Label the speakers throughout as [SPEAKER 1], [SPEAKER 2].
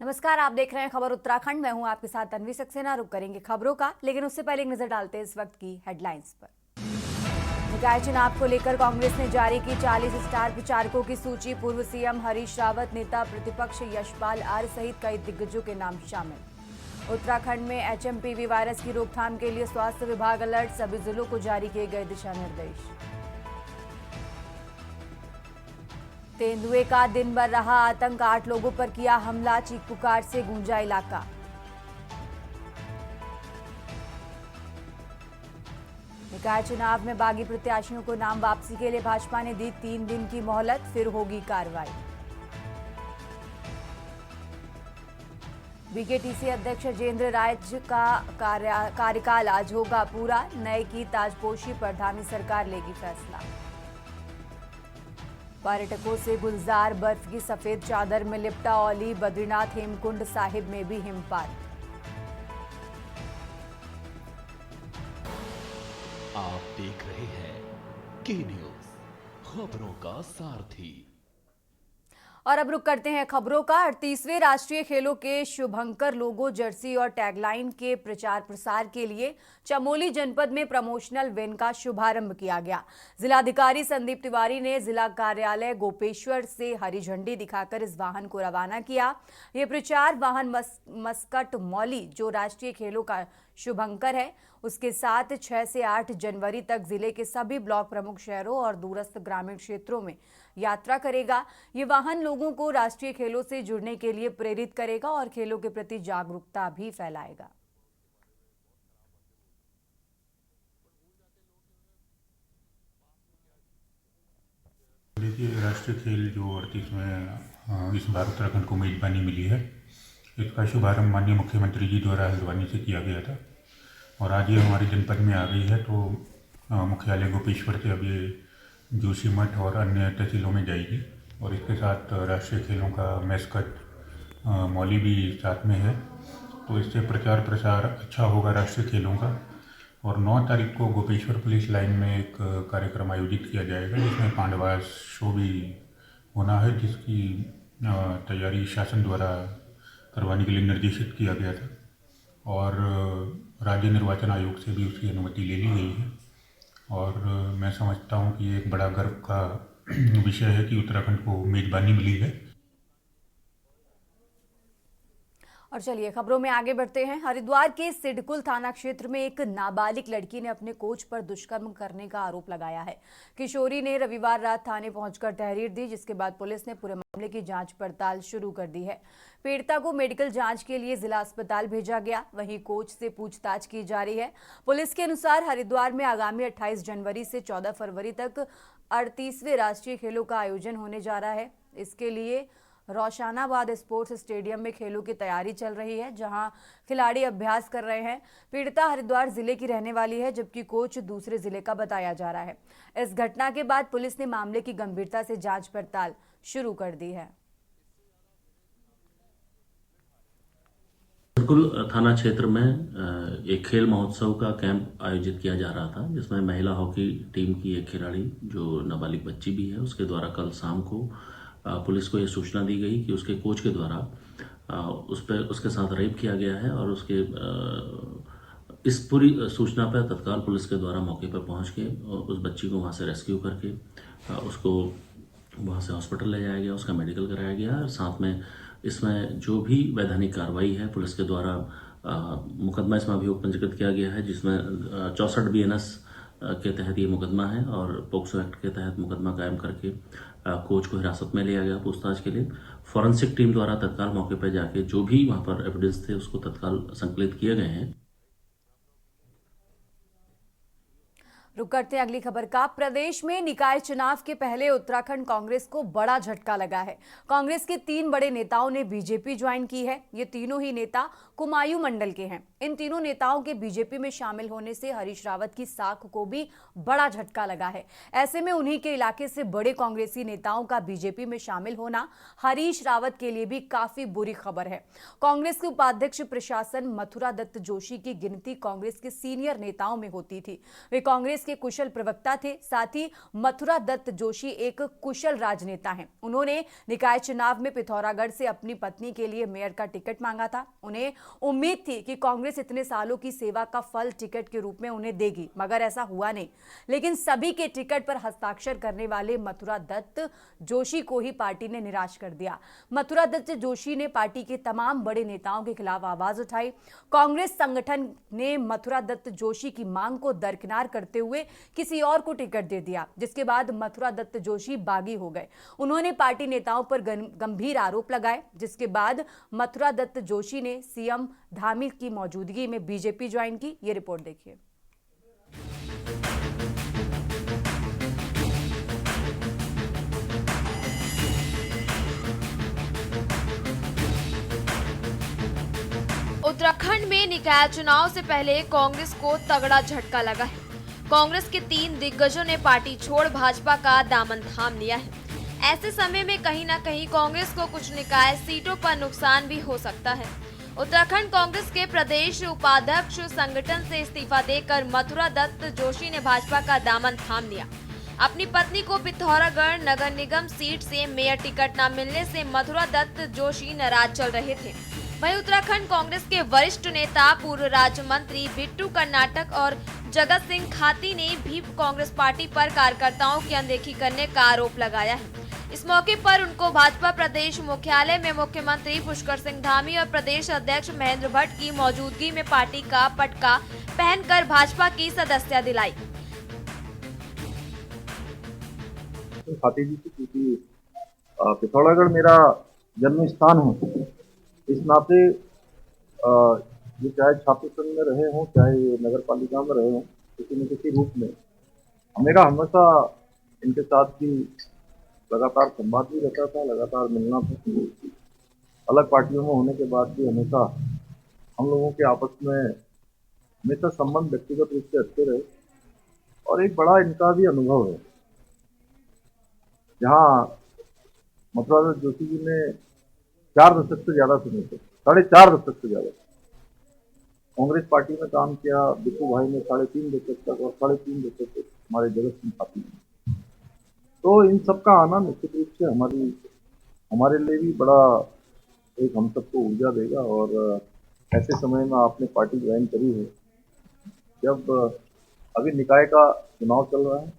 [SPEAKER 1] नमस्कार, आप देख रहे हैं खबर उत्तराखंड। मैं हूं आपके साथ तन्वी सक्सेना। रुक करेंगे खबरों का, लेकिन उससे पहले एक नजर डालते हैं इस वक्त की हेडलाइंस पर। निकाय चुनाव को लेकर कांग्रेस ने जारी की 40 स्टार प्रचारकों की सूची। पूर्व सीएम हरीश रावत, नेता प्रतिपक्ष यशपाल आर्य सहित कई दिग्गजों के नाम शामिल। उत्तराखंड में एचएमपीवी वायरस की रोकथाम के लिए स्वास्थ्य विभाग अलर्ट, सभी जिलों को जारी किए गए दिशा निर्देश। तेंदुए का दिन भर रहा आतंक, 8 लोगों पर किया हमला, चीख पुकार से गूंजा इलाका। निकाय चुनाव में बागी प्रत्याशियों को नाम वापसी के लिए भाजपा ने दी 3 दिन की मोहलत, फिर होगी कार्रवाई। बीकेटीसी अध्यक्ष राजेंद्र राय का कार्यकाल आज होगा पूरा, नए की ताजपोशी पर धामी सरकार लेगी फैसला। पर्यटकों से गुलजार, बर्फ की सफेद चादर में लिपटा औली, बद्रीनाथ हेमकुंड साहिब में भी हिमपात।
[SPEAKER 2] आप देख रहे हैं के न्यूज, खबरों का सारथी।
[SPEAKER 1] और अब रुक करते हैं खबरों का। 38वें राष्ट्रीय खेलों के शुभंकर लोगो, जर्सी और टैगलाइन के प्रचार प्रसार के लिए चमोली जनपद में प्रमोशनल वैन का शुभारंभ किया गया। जिलाधिकारी संदीप तिवारी ने जिला कार्यालय गोपेश्वर से हरी झंडी दिखाकर इस वाहन को रवाना किया। ये प्रचार वाहन मस्कट मौली, जो राष्ट्रीय खेलों का शुभंकर है, उसके साथ 6 से 8 जनवरी तक जिले के सभी ब्लॉक प्रमुख शहरों और दूरस्थ ग्रामीण क्षेत्रों में यात्रा करेगा। ये वाहन लोगों को राष्ट्रीय खेलों से जुड़ने के लिए प्रेरित करेगा और खेलों के प्रति जागरूकता भी फैलाएगा।
[SPEAKER 3] देखिए, राष्ट्रीय खेल जो 38वें इस बार उत्तराखंड को मेजबानी मिली है, इसका शुभारंभ माननीय मुख्यमंत्री जी द्वारा हल्द्वानी से किया गया था और आज ये हमारे जनपद में आ गई है। तो मुख्यालय गोपेश्वर से अब ये जोशीमठ और अन्य तहसीलों में जाएगी और इसके साथ राष्ट्रीय खेलों का मैस्कट मौली भी साथ में है। तो इससे प्रचार प्रसार अच्छा होगा राष्ट्रीय खेलों का। और 9 तारीख को गोपेश्वर पुलिस लाइन में एक कार्यक्रम आयोजित किया जाएगा, जिसमें पांडवास शो भी होना है, जिसकी तैयारी शासन द्वारा करवाने के लिए निर्देशित किया गया था और राज्य निर्वाचन आयोग से भी उसकी अनुमति ले ली गई है। और मैं समझता हूँ कि ये एक बड़ा गर्व का विषय है कि उत्तराखंड को मेजबानी मिली है।
[SPEAKER 1] और चलिए खबरों में आगे बढ़ते हैं। हरिद्वार के सिडकुल थाना क्षेत्र में एक नाबालिग लड़की ने अपने कोच पर दुष्कर्म करने का आरोप लगाया है। किशोरी ने रविवार रात थाने पहुंचकर तहरीर दी, जिसके बाद पुलिस ने पूरे मामले की जांच पड़ताल शुरू कर दी है। पीड़िता को मेडिकल जांच के लिए जिला अस्पताल भेजा गया, वहीं कोच से पूछताछ की जा रही है। पुलिस के अनुसार हरिद्वार में आगामी 28 जनवरी से 14 फरवरी तक 38वें राष्ट्रीय खेलों का आयोजन होने जा रहा है। इसके लिए रोशानाबाद स्पोर्ट्स स्टेडियम में खेलों की तैयारी चल रही है, जहां खिलाड़ी अभ्यास कर रहे हैं। पीड़िता हरिद्वार जिले की रहने वाली है, जबकि कोच दूसरे जिले का बताया जा रहा है। इस घटना के बाद पुलिस ने मामले की गंभीरता से जांच पड़ताल शुरू कर दी है।
[SPEAKER 4] सिडकुल थाना क्षेत्र में एक खेल महोत्सव का कैंप आयोजित किया जा रहा था, जिसमें महिला हॉकी टीम की एक खिलाड़ी, जो नाबालिग बच्ची भी है, उसके द्वारा कल शाम को पुलिस को यह सूचना दी गई कि उसके कोच के द्वारा उसके साथ रेप किया गया है और इस पूरी सूचना पर तत्काल पुलिस के द्वारा मौके पर पहुंच के उस बच्ची को वहां से रेस्क्यू करके उसको वहां से हॉस्पिटल ले जाया गया, उसका मेडिकल कराया गया। और साथ में इसमें जो भी वैधानिक कार्रवाई है पुलिस के द्वारा, मुकदमा इसमें अभियोग पंजीकृत किया गया है, जिसमें 64 BNS के तहत ये मुकदमा है और पोक्सो एक्ट के तहत मुकदमा कायम करके कोच को हिरासत में लिया गया पूछताछ के लिए। फॉरेंसिक टीम द्वारा तत्काल मौके पर जाके जो भी वहां पर एविडेंस थे उसको तत्काल संकलित किए गए हैं।
[SPEAKER 1] रुक करते हैं अगली खबर का। प्रदेश में निकाय चुनाव के पहले उत्तराखंड कांग्रेस को बड़ा झटका लगा है। कांग्रेस के 3 बड़े नेताओं ने बीजेपी ज्वाइन की है। ये तीनों ही नेता कुमायूं मंडल के हैं। इन तीनों नेताओं के बीजेपी में शामिल होने से हरीश रावत की साख को भी बड़ा झटका लगा है। ऐसे में उन्हीं के इलाके से बड़े कांग्रेसी नेताओं का बीजेपी में शामिल होना हरीश रावत के लिए भी काफी बुरी खबर है। कांग्रेस के उपाध्यक्ष प्रशासन मथुरा दत्त जोशी की गिनती कांग्रेस के सीनियर नेताओं में होती थी। वे कांग्रेस के कुशल प्रवक्ता थे। साथ ही मथुरा दत्त जोशी एक कुशल राजनेता हैं। उन्होंने निकाय चुनाव में पिथौरागढ़ से अपनी पत्नी के लिए मेयर का टिकट मांगा था। उन्हें उम्मीद थी कि कांग्रेस इतने सालों की सेवा का फल टिकट के रूप में उन्हें देगी, मगर ऐसा हुआ नहीं। लेकिन सभी के टिकट पर हस्ताक्षर करने वाले मथुरा दत्त जोशी को ही पार्टी ने निराश कर दिया। मथुरा दत्त जोशी ने पार्टी के तमाम बड़े नेताओं के खिलाफ आवाज उठाई। कांग्रेस संगठन ने मथुरा दत्त जोशी की मांग को दरकिनार करते हुए किसी और को टिकट दे दिया, जिसके बाद मथुरा दत्त जोशी बागी हो गए। उन्होंने पार्टी नेताओं पर गंभीर आरोप लगाए, जिसके बाद मथुरा दत्त जोशी ने सीएम धामी की मौजूदगी में बीजेपी ज्वाइन की। ये रिपोर्ट देखिए।
[SPEAKER 5] उत्तराखंड में निकाय चुनाव से पहले कांग्रेस को तगड़ा झटका लगा है। कांग्रेस के 3 दिग्गजों ने पार्टी छोड़ भाजपा का दामन थाम लिया है। ऐसे समय में कहीं न कहीं कांग्रेस को कुछ निकाय सीटों पर नुकसान भी हो सकता है। उत्तराखंड कांग्रेस के प्रदेश उपाध्यक्ष संगठन से इस्तीफा देकर मथुरा दत्त जोशी ने भाजपा का दामन थाम लिया। अपनी पत्नी को पिथौरागढ़ नगर निगम सीट से मेयर टिकट न मिलने से मथुरा दत्त जोशी नाराज चल रहे थे। वहीं उत्तराखंड कांग्रेस के वरिष्ठ नेता पूर्व राज्य मंत्री बिट्टू कर्नाटक और जगत सिंह खाती ने भी कांग्रेस पार्टी पर कार्यकर्ताओं की अनदेखी करने का आरोप लगाया है। इस मौके पर उनको भाजपा प्रदेश मुख्यालय में मुख्यमंत्री पुष्कर सिंह धामी और प्रदेश अध्यक्ष महेंद्र भट्ट की मौजूदगी में पार्टी का पटका पहनकर भाजपा की सदस्यता दिलाई।
[SPEAKER 6] खाती जी की, क्योंकि पिथौरागढ़ मेरा जन्म स्थान है, इस नाते ये चाहे छात्र संघ में रहे हों, चाहे नगर पालिका में रहे हों, किसी न किसी रूप में मेरा हमेशा इनके साथ भी लगातार संवाद भी रहता था, लगातार मिलना था। अलग पार्टियों में होने के बाद भी हमेशा हम लोगों के आपस में हमेशा संबंध व्यक्तिगत रूप से अच्छे रहे और एक बड़ा इनका भी अनुभव है। जहाँ मथुरा दत्त जोशी जी ने 4 दशक से ज्यादा सुने थे, 4.5 दशक से ज्यादा कांग्रेस पार्टी में काम किया। बिट्टू भाई ने 3.5 दशक तक और 3.5 दशक तक हमारे जगत सिंह खाती ने। तो इन सब का आना निश्चित रूप से हमारे लिए भी बड़ा एक हम सबको ऊर्जा देगा। और ऐसे समय में आपने पार्टी ज्वाइन करी है, जब अभी निकाय का चुनाव चल रहा है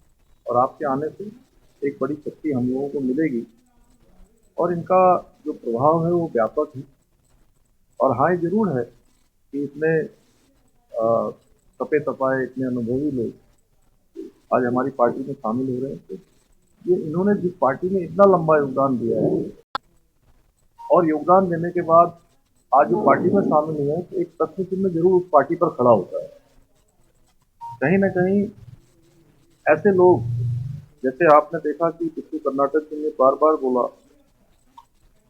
[SPEAKER 6] और आपके आने से एक बड़ी शक्ति हम लोगों को मिलेगी और इनका जो प्रभाव है वो व्यापक है। और हाँ, ये जरूर है कि इतने तपे तपाए, इतने अनुभवी लोग आज हमारी पार्टी में शामिल हो रहे हैं। तो ये इन्होंने जिस पार्टी में इतना लंबा योगदान दिया है और योगदान देने के बाद आज जो पार्टी में शामिल हुए हैं, तो एक प्रश्न चिन्ह जरूर उस पार्टी पर खड़ा होता है। कहीं ना कहीं ऐसे लोग, जैसे आपने देखा कि बिट्टू कर्नाटक जी ने बार बार बोला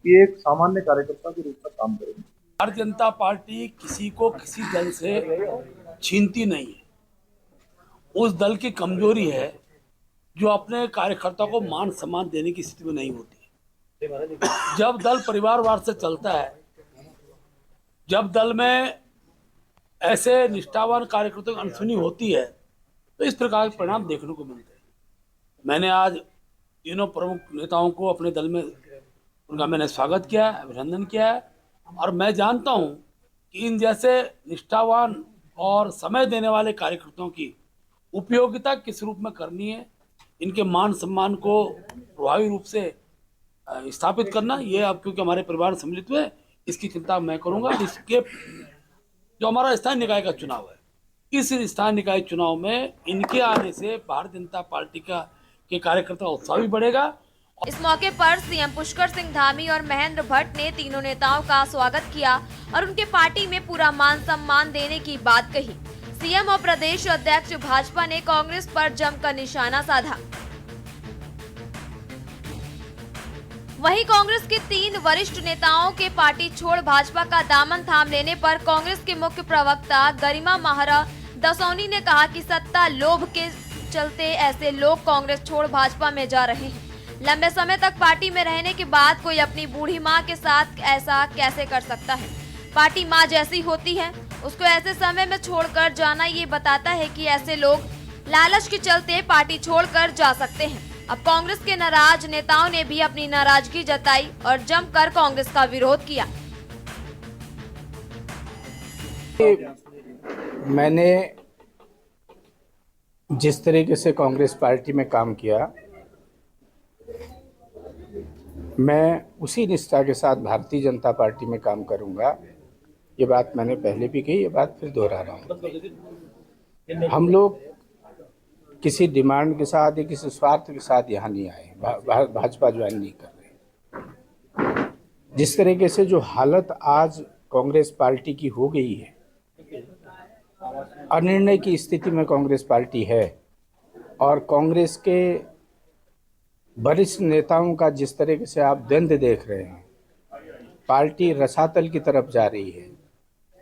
[SPEAKER 6] कि एक सामान्य कार्यकर्ता के रूप में काम करेंगे।
[SPEAKER 7] भारतीय जनता पार्टी किसी को किसी दल से छीनती नहीं है। उस दल की कमजोरी है जो अपने कार्यकर्ता को मान सम्मान देने की स्थिति में नहीं होती। जब दल परिवारवाद से चलता है, जब दल में ऐसे निष्ठावान कार्यकर्ताओं की अनसुनी होती है, तो इस प्रकार के परिणाम देखने को मिलते हैं। मैंने आज तीनों प्रमुख नेताओं को अपने दल में उनका मैंने स्वागत किया, अभिनंदन किया है। और मैं जानता हूं कि इन जैसे निष्ठावान और समय देने वाले कार्यकर्ताओं की उपयोगिता किस रूप में करनी है, इनके मान सम्मान को प्रभावी रूप से स्थापित करना, ये अब क्योंकि हमारे परिवार सम्मिलित हुए, इसकी चिंता मैं करूंगा। इसके जो हमारा स्थानीय निकाय का चुनाव है, इस स्थानीय निकाय चुनाव में इनके आने से भारतीय जनता पार्टी के कार्यकर्ता उत्साह भी बढ़ेगा।
[SPEAKER 5] इस मौके पर सीएम पुष्कर सिंह धामी और महेंद्र भट्ट ने तीनों नेताओं का स्वागत किया और उनके पार्टी में पूरा मान सम्मान देने की बात कही। सीएम और प्रदेश अध्यक्ष भाजपा ने कांग्रेस पर जमकर निशाना साधा। वहीं कांग्रेस के 3 वरिष्ठ नेताओं के पार्टी छोड़ भाजपा का दामन थाम लेने पर कांग्रेस के मुख्य प्रवक्ता गरिमा महारा दसौनी ने कहा कि सत्ता लोभ के चलते ऐसे लोग कांग्रेस छोड़ भाजपा में जा रहे हैं। लंबे समय तक पार्टी में रहने के बाद कोई अपनी बूढ़ी माँ के साथ ऐसा कैसे कर सकता है। पार्टी माँ जैसी होती है, उसको ऐसे समय में छोड़कर जाना ये बताता है कि ऐसे लोग लालच के चलते पार्टी छोड़कर जा सकते हैं। अब कांग्रेस के नाराज नेताओं ने भी अपनी नाराजगी जताई और जमकर कांग्रेस का विरोध किया।
[SPEAKER 8] मैंने जिस तरीके से कांग्रेस पार्टी में काम किया, मैं उसी निष्ठा के साथ भारतीय जनता पार्टी में काम करूंगा। ये बात मैंने पहले भी कही, ये बात फिर दोहरा रहा हूँ। हम लोग किसी डिमांड के साथ या किसी स्वार्थ के साथ यहाँ नहीं आए, भाजपा ज्वाइन नहीं कर रहे। जिस तरीके से जो हालत आज कांग्रेस पार्टी की हो गई है, अनिर्णय की स्थिति में कांग्रेस पार्टी है और कांग्रेस के वरिष्ठ नेताओं का जिस तरीके से आप द्वंद्व देख रहे हैं, पार्टी रसातल की तरफ जा रही है,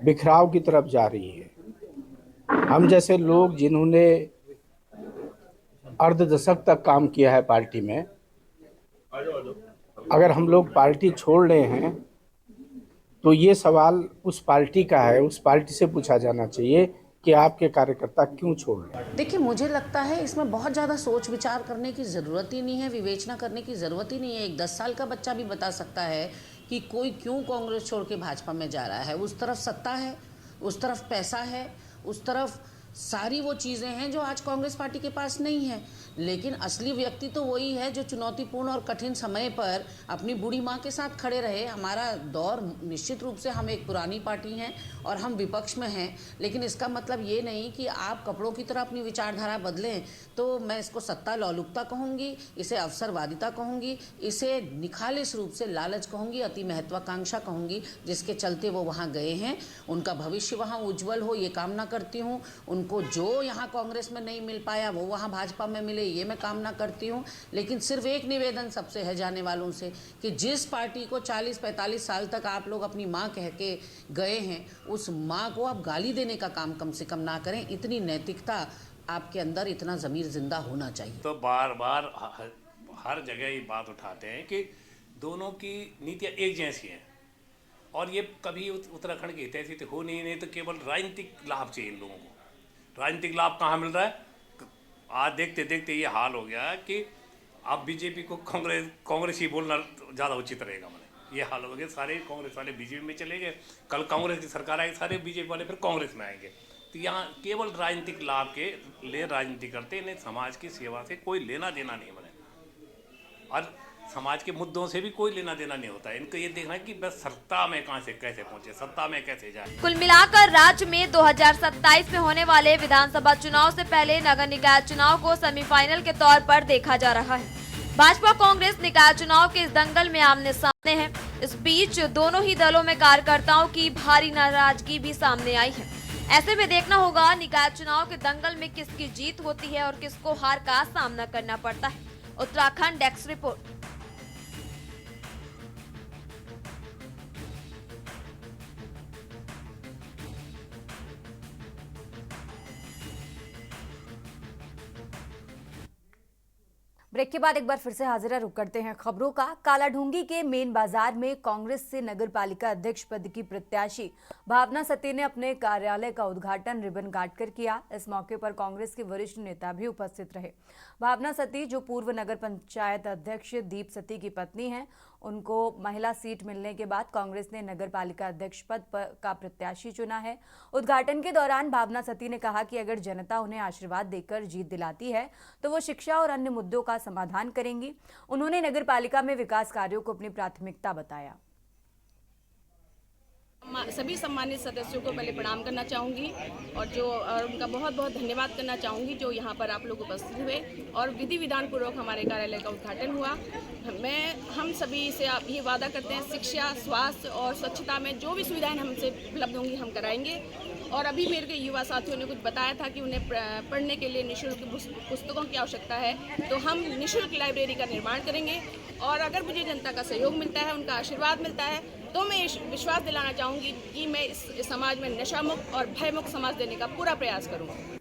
[SPEAKER 8] बिखराव की तरफ जा रही है। हम जैसे लोग जिन्होंने अर्ध दशक तक काम किया है पार्टी में, अगर हम लोग पार्टी छोड़ रहे हैं तो ये सवाल उस पार्टी का है, उस पार्टी से पूछा जाना चाहिए कि आपके कार्यकर्ता क्यों छोड़ रहे हैं।
[SPEAKER 9] देखिए, मुझे लगता है इसमें बहुत ज़्यादा सोच विचार करने की ज़रूरत ही नहीं है, विवेचना करने की ज़रूरत ही नहीं है। एक 10 साल का बच्चा भी बता सकता है कि कोई क्यों कांग्रेस छोड़ के भाजपा में जा रहा है। उस तरफ सत्ता है, उस तरफ पैसा है, उस तरफ सारी वो चीज़ें हैं जो आज कांग्रेस पार्टी के पास नहीं है। लेकिन असली व्यक्ति तो वही है जो चुनौतीपूर्ण और कठिन समय पर अपनी बूढ़ी माँ के साथ खड़े रहे। हमारा दौर निश्चित रूप से, हम एक पुरानी पार्टी हैं और हम विपक्ष में हैं, लेकिन इसका मतलब ये नहीं कि आप कपड़ों की तरह अपनी विचारधारा बदलें। तो मैं इसको सत्ता लौलुकता कहूँगी, इसे अवसरवादिता कहूँगी, इसे निखालिस रूप से लालच कहूँगी, अति महत्वाकांक्षा कहूँगी, जिसके चलते वो वहाँ गए हैं। उनका भविष्य वहाँ उज्जवल हो, ये कामना करती हूँ। उनको जो यहाँ कांग्रेस में नहीं मिल पाया वो वहाँ भाजपा में मिले, ये मैं कामना करती हूँ। लेकिन सिर्फ एक निवेदन सबसे है जाने वालों से कि जिस पार्टी को 40-45 साल तक आप लोग अपनी माँ कह के गए हैं, उस माँ को आप गाली देने का काम कम से कम ना करें। इतनी नैतिकता आपके अंदर, इतना ज़मीर जिंदा होना चाहिए।
[SPEAKER 10] तो बार बार हर जगह ये बात उठाते हैं कि दोनों की नीतियाँ एक जैसी हैं और ये कभी उत्तराखंड की हितैषी हो नहीं तो केवल राजनीतिक लाभ चाहिए इन लोगों को। राजनीतिक लाभ कहाँ मिल रहा है? आज देखते देखते ये हाल हो गया कि अब बीजेपी को कांग्रेस ही बोलना ज़्यादा उचित रहेगा। मैंने ये हाल हो गया, सारे कांग्रेस वाले बीजेपी में चले गए, कल कांग्रेस की सरकार आएगी, सारे बीजेपी वाले फिर कांग्रेस में आएंगे। तो यहाँ केवल राजनीतिक लाभ के लिए राजनीति करते, इन्हें समाज की सेवा से कोई लेना देना नहीं बने और समाज के मुद्दों से भी कोई लेना देना नहीं होता है। इनको ये देखना है कि बस सत्ता में कहां से कैसे पहुंचे, सत्ता में कैसे जाए।
[SPEAKER 5] कुल मिलाकर राज्य में 2027 में होने वाले विधानसभा चुनाव से पहले नगर निकाय चुनाव को सेमीफाइनल के तौर पर देखा जा रहा है। भाजपा कांग्रेस निकाय चुनाव के इस दंगल में आमने सामने है। इस बीच दोनों ही दलों में कार्यकर्ताओं की भारी नाराजगी भी सामने आई है। ऐसे में देखना होगा निकाय चुनाव के दंगल में किसकी जीत होती है और किसको हार का सामना करना पड़ता है। Uttarakhand desk report.
[SPEAKER 1] ब्रेक के बाद एक बार फिर से हाजिरा रुक करते हैं खबरों का। कालाढूंगी के मेन बाजार में कांग्रेस से नगर पालिका अध्यक्ष पद की प्रत्याशी भावना सती ने अपने कार्यालय का उद्घाटन रिबन काटकर किया। इस मौके पर कांग्रेस के वरिष्ठ नेता भी उपस्थित रहे। भावना सती, जो पूर्व नगर पंचायत अध्यक्ष दीप सती की पत्नी हैं, उनको महिला सीट मिलने के बाद कांग्रेस ने नगर पालिका अध्यक्ष पद का प्रत्याशी चुना है। उद्घाटन के दौरान भावना सती ने कहा कि अगर जनता उन्हें आशीर्वाद देकर जीत दिलाती है तो वो शिक्षा और अन्य मुद्दों का समाधान करेंगी। उन्होंने नगर पालिका में विकास कार्यों को अपनी प्राथमिकता बताया।
[SPEAKER 11] सभी सम्मानित सदस्यों को पहले प्रणाम करना चाहूँगी और उनका बहुत बहुत धन्यवाद करना चाहूँगी जो यहाँ पर आप लोग उपस्थित हुए और विधि विधान पूर्वक हमारे कार्यालय का उद्घाटन हुआ। हम सभी से आप ये वादा करते हैं, शिक्षा, स्वास्थ्य और स्वच्छता में जो भी सुविधाएं हमसे उपलब्ध होंगी हम कराएंगे। और अभी मेरे युवा साथियों ने कुछ बताया था कि उन्हें पढ़ने के लिए निःशुल्क पुस्तकों की आवश्यकता है, तो हम निःशुल्क लाइब्रेरी का निर्माण करेंगे। और अगर मुझे जनता का सहयोग मिलता है, उनका आशीर्वाद मिलता है, तो मैं विश्वास दिलाना चाहूँगी कि मैं इस समाज में नशा मुक्त और भय मुक्त समाज देने का पूरा प्रयास करूँगी।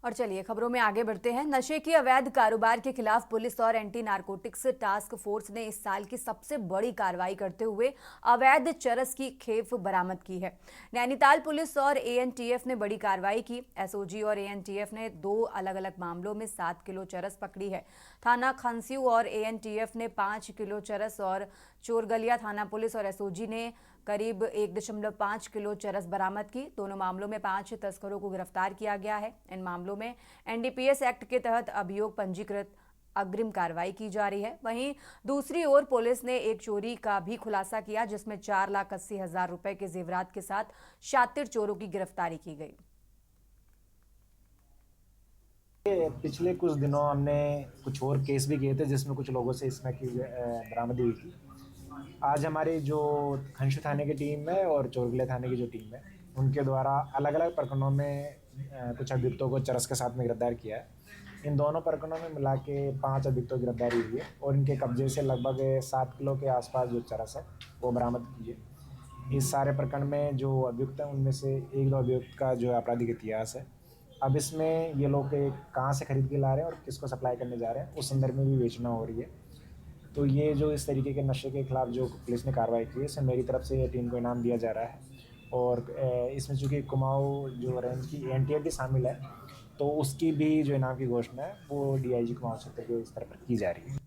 [SPEAKER 1] और चलिए खबरों में आगे बढ़ते हैं। नशे की अवैध कारोबार के खिलाफ पुलिस और एंटी नारकोटिक्स टास्क फोर्स ने इस साल की सबसे बड़ी कार्रवाई करते हुए अवैध चरस की खेप बरामद की है। नैनीताल पुलिस और एएनटीएफ ने बड़ी कार्रवाई की। एसओजी और एएनटीएफ ने 2 अलग-अलग मामलों में 7 किलो चरस पकड़ी है। थाना खंसियू और एएनटीएफ ने 5 किलो चरस और चोरगलिया थाना पुलिस और एसओजी ने करीब 1.5 किलो चरस बरामद की। दोनों मामलों में 5 तस्करों को गिरफ्तार किया गया है। इन मामलों में एनडीपीएस एक्ट के तहत अभियोग पंजीकृत अग्रिम कार्रवाई की जा रही है। वहीं दूसरी ओर पुलिस ने एक चोरी का भी खुलासा किया, जिसमें 4,80,000 रुपए के जेवरात के साथ शातिर चोरों की गिरफ्तारी की गई।
[SPEAKER 12] पिछले कुछ दिनों हमने कुछ और केस भी किए थे जिसमें कुछ लोगों से इसमें की बरामदी हुई थी। आज हमारी जो खंशु थाने की टीम है और चोरगले थाने की जो टीम है, उनके द्वारा अलग अलग प्रकरणों में कुछ अभियुक्तों को चरस के साथ में गिरफ्तार किया है। इन दोनों प्रकरणों में मिला के 5 अभियुक्तों की गिरफ्तारी हुई है और इनके कब्जे से लगभग 7 किलो के आसपास जो चरस है वो बरामद की है। इस सारे प्रकरण में जो अभियुक्त हैं उनमें से 1-2 अभियुक्त का जो आपराधिक इतिहास है। अब इसमें ये लोग कहाँ से खरीद के ला रहे हैं और किसको सप्लाई करने जा रहे हैं, उस संदर्भ में भी विवेचना हो रही है। तो ये जो इस तरीके के नशे के खिलाफ जो पुलिस ने कार्रवाई की है, इसमें मेरी तरफ से टीम को इनाम दिया जा रहा है। और इसमें चूँकि कुमाऊँ जो रेंज की एएनटीएफ भी शामिल है, तो उसकी भी जो इनाम की घोषणा है वो डीआईजी कुमाऊँ क्षेत्र के स्तर पर की जा रही है।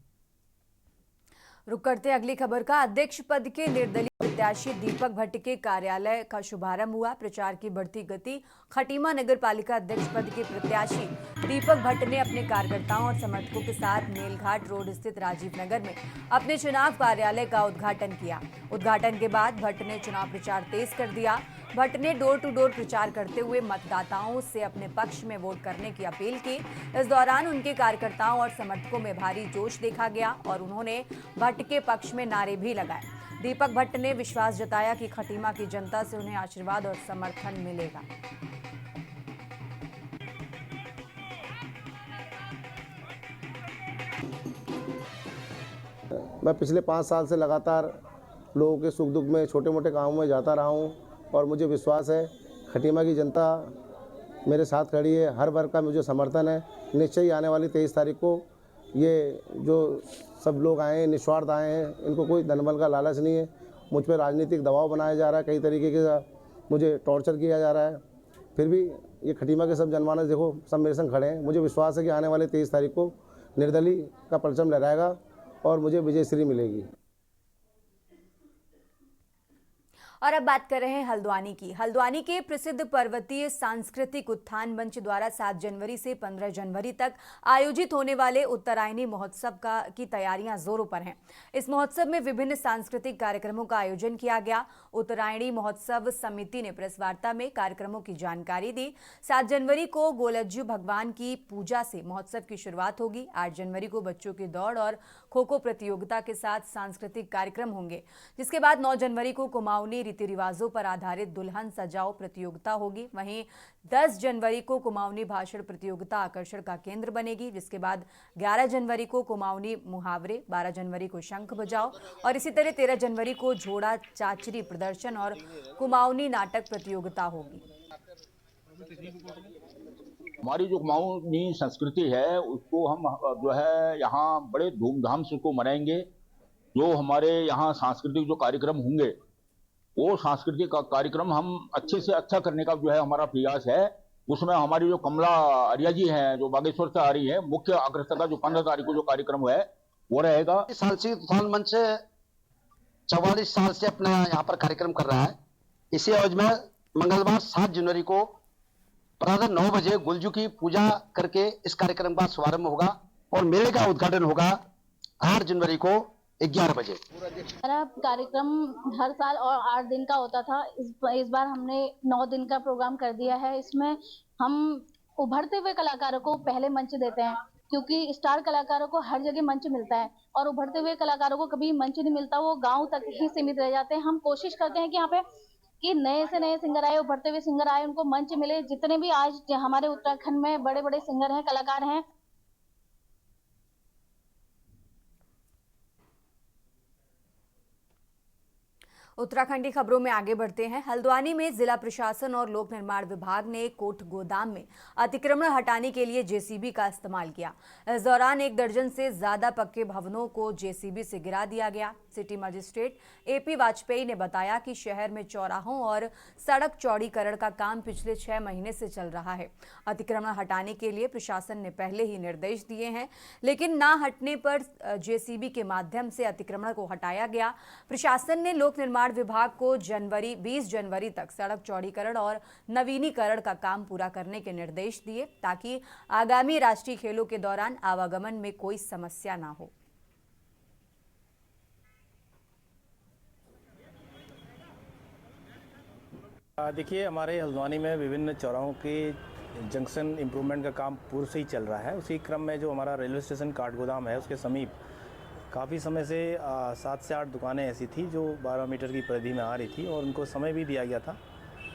[SPEAKER 1] रुक करते अगली खबर का। अध्यक्ष पद के निर्दलीय प्रत्याशी दीपक भट्ट के कार्यालय का शुभारंभ हुआ। प्रचार की बढ़ती गति। खटीमा नगर पालिका अध्यक्ष पद के प्रत्याशी दीपक भट्ट ने अपने कार्यकर्ताओं और समर्थकों के साथ मेलघाट रोड स्थित राजीव नगर में अपने चुनाव कार्यालय का उद्घाटन किया। उद्घाटन के बाद भट्ट ने चुनाव प्रचार तेज कर दिया। भट्ट ने डोर टू डोर प्रचार करते हुए मतदाताओं से अपने पक्ष में वोट करने की अपील की। इस दौरान उनके कार्यकर्ताओं और समर्थकों में भारी जोश देखा गया और उन्होंने भट्ट के पक्ष में नारे भी लगाए। दीपक भट्ट ने विश्वास जताया कि खटीमा की जनता से उन्हें आशीर्वाद और समर्थन मिलेगा।
[SPEAKER 13] मैं पिछले 5 साल से लगातार लोगों के सुख दुख में, छोटे मोटे कामों में जाता रहा हूं और मुझे विश्वास है खटीमा की जनता मेरे साथ खड़ी है। हर वर्ग का मुझे समर्थन है। निश्चय ही आने वाली 23 तारीख को ये जो सब लोग आए हैं, निस्वार्थ आए हैं, इनको कोई धनबल का लालच नहीं है। मुझ पर राजनीतिक दबाव बनाया जा रहा है, कई तरीके के मुझे टॉर्चर किया जा रहा है, फिर भी ये खटीमा के सब जनमानस देखो सब मेरे संग खड़े हैं। मुझे विश्वास है कि आने वाले 23 तारीख को निर्दलीय का परचम लहराएगा और मुझे विजयश्री मिलेगी।
[SPEAKER 1] और अब बात कर रहे हैं हल्द्वानी की। हल्द्वानी के प्रसिद्ध पर्वतीय सांस्कृतिक उत्थान मंच द्वारा 7 जनवरी से 15 जनवरी तक आयोजित होने वाले उत्तरायणी महोत्सव की तैयारियां जोरों पर हैं। इस महोत्सव में विभिन्न सांस्कृतिक कार्यक्रमों का आयोजन किया गया। उत्तरायणी महोत्सव समिति ने प्रेस वार्ता में कार्यक्रमों की जानकारी दी। 7 जनवरी को गोलज्जू भगवान की पूजा से महोत्सव की शुरुआत होगी। 8 जनवरी को बच्चों की दौड़ और खो-खो प्रतियोगिता के साथ सांस्कृतिक कार्यक्रम होंगे, जिसके बाद 9 जनवरी को कुमाऊनी रीति रिवाजों पर आधारित दुल्हन सजाओ प्रतियोगिता होगी। वहीं 10 जनवरी को कुमाऊनी भाषण प्रतियोगिता आकर्षण का केंद्र बनेगी, जिसके बाद 11 जनवरी को कुमाऊनी मुहावरे, 12 जनवरी को शंख बजाओ और इसी तरह 13 जनवरी को झोड़ा चाचरी प्रदर्शन और कुमाऊनी नाटक प्रतियोगिता होगी।
[SPEAKER 14] हमारी जो कुमाऊनी संस्कृति है उसको हम जो है यहाँ बड़े धूमधाम से उसको मनाएंगे। जो हमारे यहाँ सांस्कृतिक जो कार्यक्रम होंगे वो सांस्कृतिक कार्यक्रम हम अच्छे से अच्छा करने का जो है हमारा प्रयास है। उसमें हमारी जो कमला आर्या जी हैं जो बागेश्वर से आ रही है, मुख्य आकर्षक का जो 15 तारीख को जो कार्यक्रम है वो रहेगा।
[SPEAKER 15] सांस्कृतिक उत्थान मंच 44 साल से अपना यहाँ पर कार्यक्रम कर रहा है। इसी अवधि में मंगलवार 7 जनवरी को प्रातः 9 बजे गुलजू की पूजा करके इस कार्यक्रम का शुभारंभ होगा और मेले का उद्घाटन होगा 8 जनवरी को 11 बजे।
[SPEAKER 16] हमारा कार्यक्रम हर साल और 8 दिन का होता था। इस बार हमने 9 दिन का प्रोग्राम कर दिया है। इसमें हम उभरते हुए कलाकारों को पहले मंच देते हैं, क्योंकि स्टार कलाकारों को हर जगह मंच मिलता है और उभरते हुए कलाकारों को कभी मंच नहीं मिलता, वो गांव तक ही सीमित रह जाते हैं। हम कोशिश करते हैं कि यहाँ पे कि नए से नए सिंगर आए, उभरते हुए सिंगर आए, उनको मंच मिले। जितने भी आज हमारे उत्तराखंड में बड़े बड़े सिंगर हैं, कलाकार हैं,
[SPEAKER 1] उत्तराखंडी खबरों में आगे बढ़ते हैं। हल्द्वानी में जिला प्रशासन और लोक निर्माण विभाग ने कोट गोदाम में अतिक्रमण हटाने के लिए जेसीबी का इस्तेमाल किया। इस दौरान 1 दर्जन से ज्यादा पक्के भवनों को जेसीबी से गिरा दिया गया। सिटी मजिस्ट्रेट एपी वाजपेयी ने बताया कि शहर में चौराहों और सड़क चौड़ीकरण का काम पिछले 6 महीने से चल रहा है। अतिक्रमण हटाने के लिए प्रशासन ने पहले ही निर्देश दिए हैं, लेकिन ना हटने पर जेसीबी के माध्यम से अतिक्रमण को हटाया गया। प्रशासन ने लोक निर्माण विभाग को 20 जनवरी तक सड़क चौड़ीकरण और नवीनीकरण का काम पूरा करने के निर्देश दिए, ताकि आगामी राष्ट्रीय खेलों के दौरान आवागमन में कोई समस्या ना हो।
[SPEAKER 17] देखिए, हमारे हल्द्वानी में विभिन्न चौराहों के जंक्शन इम्प्रूवमेंट का काम पूर्व से ही चल रहा है। उसी क्रम में जो हमारा रेलवे स्टेशन काठगोदाम है, उसके समीप काफ़ी समय से 7 से 8 दुकानें ऐसी थी जो 12 मीटर की परिधि में आ रही थी और उनको समय भी दिया गया था।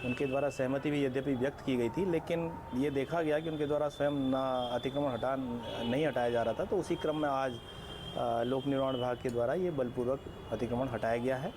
[SPEAKER 17] उनके द्वारा सहमति भी यद्यपि व्यक्त की गई थी, लेकिन ये देखा गया कि उनके द्वारा स्वयं अतिक्रमण नहीं हटाया जा रहा था। तो उसी क्रम में आज लोक निर्माण विभाग के द्वारा ये बलपूर्वक अतिक्रमण हटाया गया है।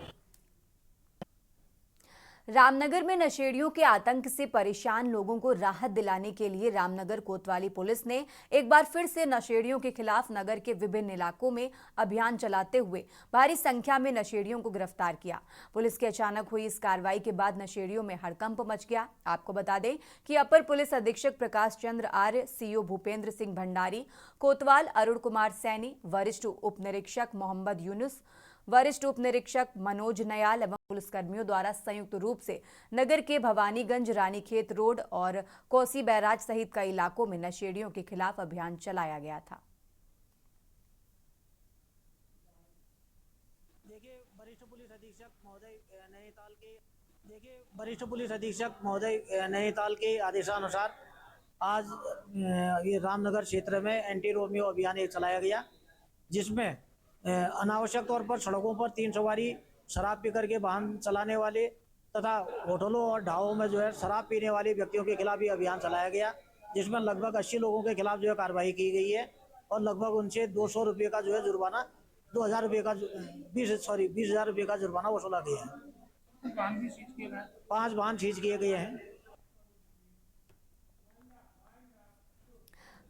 [SPEAKER 1] रामनगर में नशेड़ियों के आतंक से परेशान लोगों को राहत दिलाने के लिए रामनगर कोतवाली पुलिस ने एक बार फिर से नशेड़ियों के खिलाफ नगर के विभिन्न इलाकों में अभियान चलाते हुए भारी संख्या में नशेड़ियों को गिरफ्तार किया। पुलिस की अचानक हुई इस कार्रवाई के बाद नशेड़ियों में हड़कंप मच गया। आपको बता दें कि अपर पुलिस अधीक्षक प्रकाश चंद्र आर्य, सीओ भूपेंद्र सिंह भंडारी, कोतवाल अरुण कुमार सैनी, वरिष्ठ उप निरीक्षक मोहम्मद यूनुस, वरिष्ठ उप निरीक्षक मनोज नयाल एवं पुलिसकर्मियों द्वारा संयुक्त रूप से नगर के भवानीगंज, रानीखेत रोड और कोसी बैराज सहित कई इलाकों में नशेड़ियों के खिलाफ अभियान चलाया गया था।
[SPEAKER 18] देखिए, वरिष्ठ पुलिस अधीक्षक महोदय नैनीताल के आदेशानुसार आज ये रामनगर क्षेत्र में एंटी रोमियो अभियान एक चलाया गया, जिसमें अनावश्यक तौर पर सड़कों पर 3 सवारी शराब पी करके वाहन चलाने वाले तथा होटलों और ढाबों में जो है शराब पीने वाले व्यक्तियों के खिलाफ ये अभियान चलाया गया, जिसमें लगभग 80 लोगों के खिलाफ जो है कार्रवाई की गई है और लगभग उनसे 200 रुपये का जो है जुर्माना 2000 रुपये का 20,000 रुपये का जुर्माना वसूला गया है। 5 वाहन सीज किए गए हैं।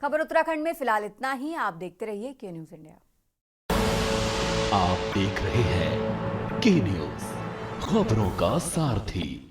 [SPEAKER 1] खबर उत्तराखंड में फिलहाल इतना ही। आप देखते रहिए के न्यूज इंडिया।
[SPEAKER 2] आप देख रहे हैं के न्यूज, खबरों का सारथी।